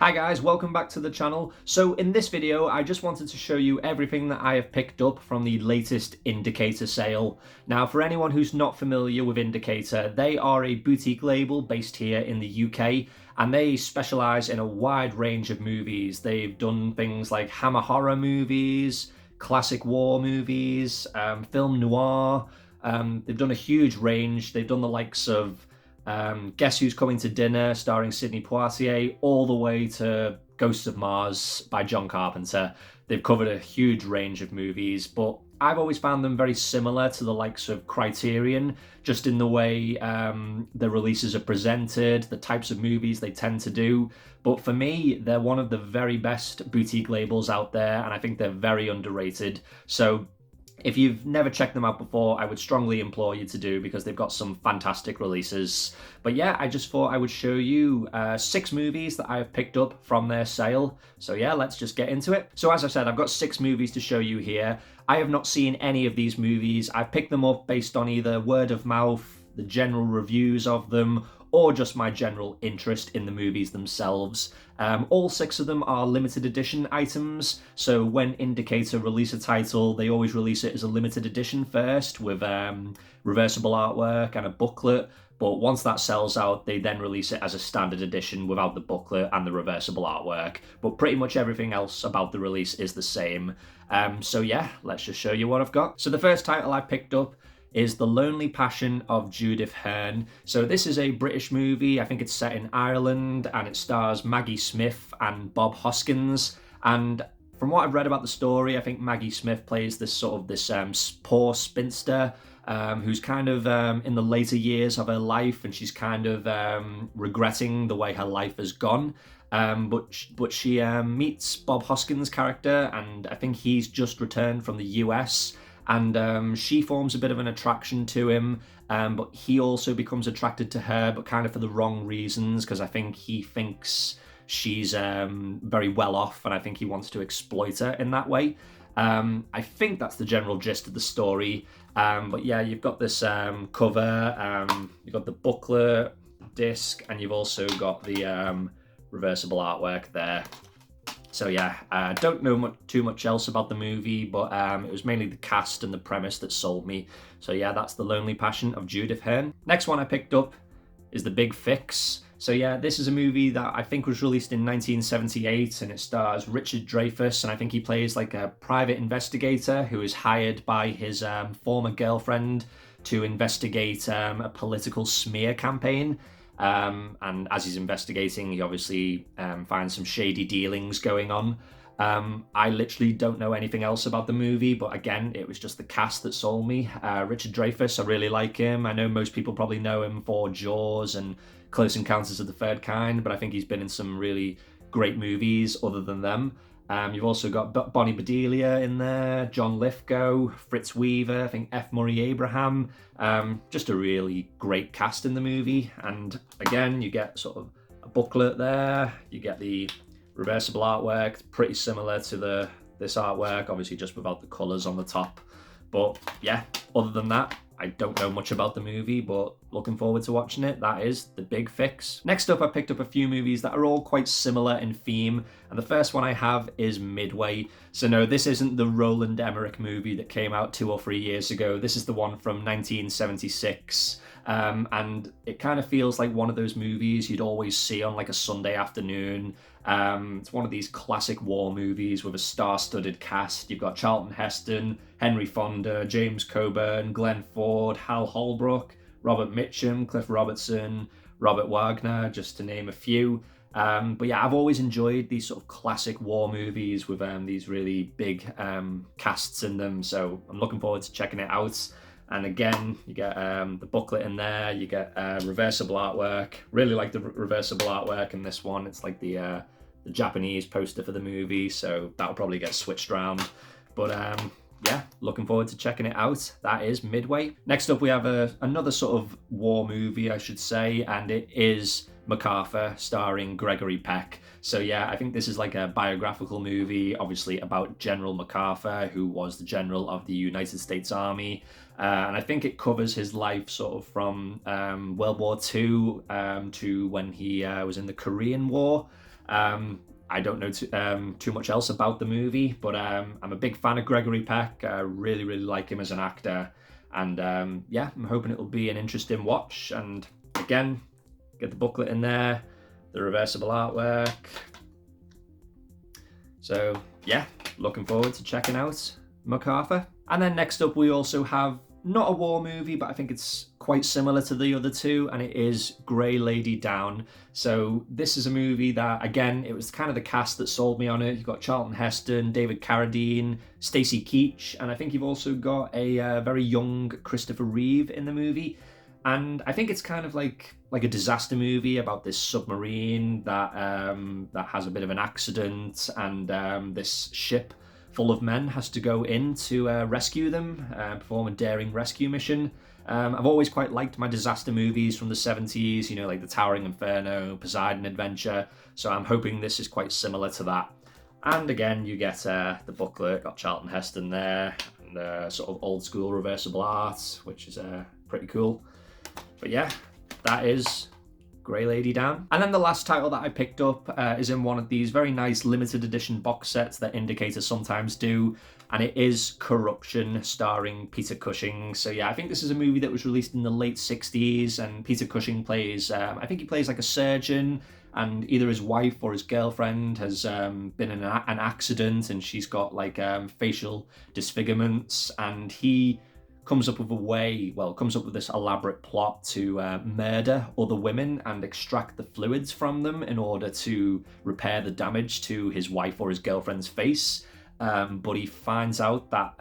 Hi guys, welcome back to the channel. So in this video, I just wanted to show you everything that I have picked up from the latest Indicator sale. Now, for anyone who's not familiar with Indicator, they are a boutique label based here in the UK, and they specialise in a wide range of movies. They've done things like Hammer horror movies, classic war movies, film noir. They've done a huge range. They've done the likes of Guess Who's Coming to Dinner, starring Sidney Poitier, all the way to Ghosts of Mars by John Carpenter. They've covered a huge range of movies, but I've always found them very similar to the likes of Criterion, just in the way the releases are presented, the types of movies they tend to do. But for me, they're one of the very best boutique labels out there, and I think they're very underrated. So if you've never checked them out before, I would strongly implore you to do, because they've got some fantastic releases. But yeah, I just thought I would show you 6 movies that I have picked up from their sale. So yeah, let's just get into it. So as I said, I've got 6 movies to show you here. I have not seen any of these movies. I've picked them up based on either word of mouth, the general reviews of them, or just my general interest in the movies themselves. All 6 of them are limited edition items, so when Indicator release a title, they always release it as a limited edition first, with reversible artwork and a booklet, but once that sells out, they then release it as a standard edition without the booklet and the reversible artwork. But pretty much everything else about the release is the same. So yeah, let's just show you what I've got. So the first title I picked up is The Lonely Passion of Judith Hearn. So this is a British movie. I think it's set in Ireland, and it stars Maggie Smith and Bob Hoskins. And from what I've read about the story, I think Maggie Smith plays this poor spinster who's kind of in the later years of her life, and she's kind of regretting the way her life has gone. But she meets Bob Hoskins' character, and I think he's just returned from the US. And she forms a bit of an attraction to him, but he also becomes attracted to her, but kind of for the wrong reasons, because I think he thinks she's very well off, and I think he wants to exploit her in that way. I think that's the general gist of the story. But yeah, you've got this cover, you've got the booklet, disc, and you've also got the reversible artwork there. So yeah, I don't know too much else about the movie, but it was mainly the cast and the premise that sold me. So yeah, that's The Lonely Passion of Judith Hearn. Next one I picked up is The Big Fix. So yeah, this is a movie that I think was released in 1978, and it stars Richard Dreyfuss, and I think he plays like a private investigator who is hired by his former girlfriend to investigate a political smear campaign. And as he's investigating, he obviously finds some shady dealings going on. I literally don't know anything else about the movie, but again, it was just the cast that sold me. Richard Dreyfuss, I really like him. I know most people probably know him for Jaws and Close Encounters of the Third Kind, but I think he's been in some really great movies other than them. You've also got Bonnie Bedelia in there, John Lithgow, Fritz Weaver, I think F. Murray Abraham. Just a really great cast in the movie. And again, you get sort of a booklet there. You get the reversible artwork, pretty similar to this artwork, obviously just without the colours on the top. But yeah, other than that, I don't know much about the movie, but looking forward to watching it. That is The Big Fix. Next up, I picked up a few movies that are all quite similar in theme, and the first one I have is Midway. So no, this isn't the Roland Emmerich movie that came out 2 or 3 years ago. This is the one from 1976. And it kind of feels like one of those movies you'd always see on like a Sunday afternoon. It's one of these classic war movies with a star-studded cast. You've got Charlton Heston, Henry Fonda, James Coburn, Glenn Ford, Hal Holbrook, Robert Mitchum, Cliff Robertson, Robert Wagner, just to name a few. But yeah, I've always enjoyed these sort of classic war movies with these really big casts in them, so I'm looking forward to checking it out. And again, you get the booklet in there, you get reversible artwork. Really like the reversible artwork in this one. It's like the Japanese poster for the movie, so that'll probably get switched around. But yeah, looking forward to checking it out. That is Midway. Next up, we have another sort of war movie, I should say, and it is MacArthur, starring Gregory Peck. So yeah, I think this is like a biographical movie, obviously about General MacArthur, who was the general of the United States Army. And I think it covers his life sort of from World War II to when he was in the Korean War. I don't know too much else about the movie, but I'm a big fan of Gregory Peck. I really, really like him as an actor. And yeah, I'm hoping it'll be an interesting watch. And again, get the booklet in there, the reversible artwork. So yeah, looking forward to checking out MacArthur. And then next up, we also have not a war movie, but I think it's quite similar to the other two, and it is Grey Lady Down. So this is a movie that, again, it was kind of the cast that sold me on it. You've got Charlton Heston, David Carradine, Stacey Keach, and I think you've also got a very young Christopher Reeve in the movie. And I think it's kind of like a disaster movie about this submarine that has a bit of an accident, and this ship full of men has to go in to rescue them, perform a daring rescue mission. I've always quite liked my disaster movies from the 70s, you know, like the Towering Inferno, Poseidon Adventure, so I'm hoping this is quite similar to that. And again, you get the booklet, got Charlton Heston there, and sort of old school reversible art, which is pretty cool. But yeah, that is Grey Lady Down. And then the last title that I picked up is in one of these very nice limited edition box sets that Indicator sometimes do, and it is Corruption, starring Peter Cushing. So yeah, I think this is a movie that was released in the late 60s, and Peter Cushing plays, I think he plays like a surgeon, and either his wife or his girlfriend has been in an accident, and she's got like facial disfigurements, and he comes up with this elaborate plot to murder other women and extract the fluids from them in order to repair the damage to his wife or his girlfriend's face. But he finds out that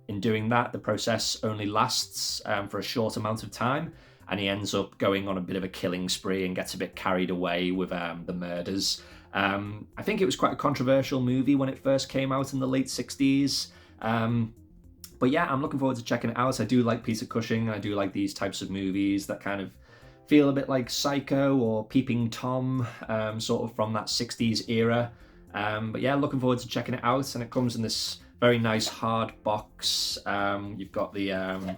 in doing that, the process only lasts for a short amount of time, and he ends up going on a bit of a killing spree and gets a bit carried away with the murders. I think it was quite a controversial movie when it first came out in the late 60s. But yeah, I'm looking forward to checking it out. I do like Peter Cushing. I do like these types of movies that kind of feel a bit like Psycho or Peeping Tom, sort of from that 60s era. But yeah, looking forward to checking it out. And it comes in this very nice hard box. You've got the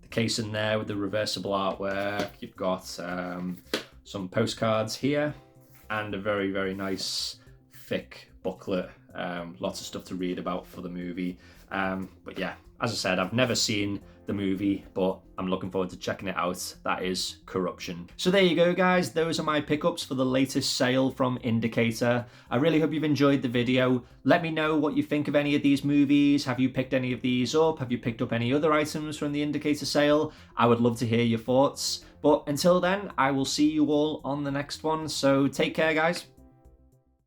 case in there with the reversible artwork. You've got some postcards here and a very, very nice thick booklet. Lots of stuff to read about for the movie. But yeah, as I said, I've never seen the movie, but I'm looking forward to checking it out. That is Corruption. So there you go, guys. Those are my pickups for the latest sale from Indicator. I really hope you've enjoyed the video. Let me know what you think of any of these movies. Have you picked any of these up? Have you picked up any other items from the Indicator sale? I would love to hear your thoughts. But until then, I will see you all on the next one. So take care, guys.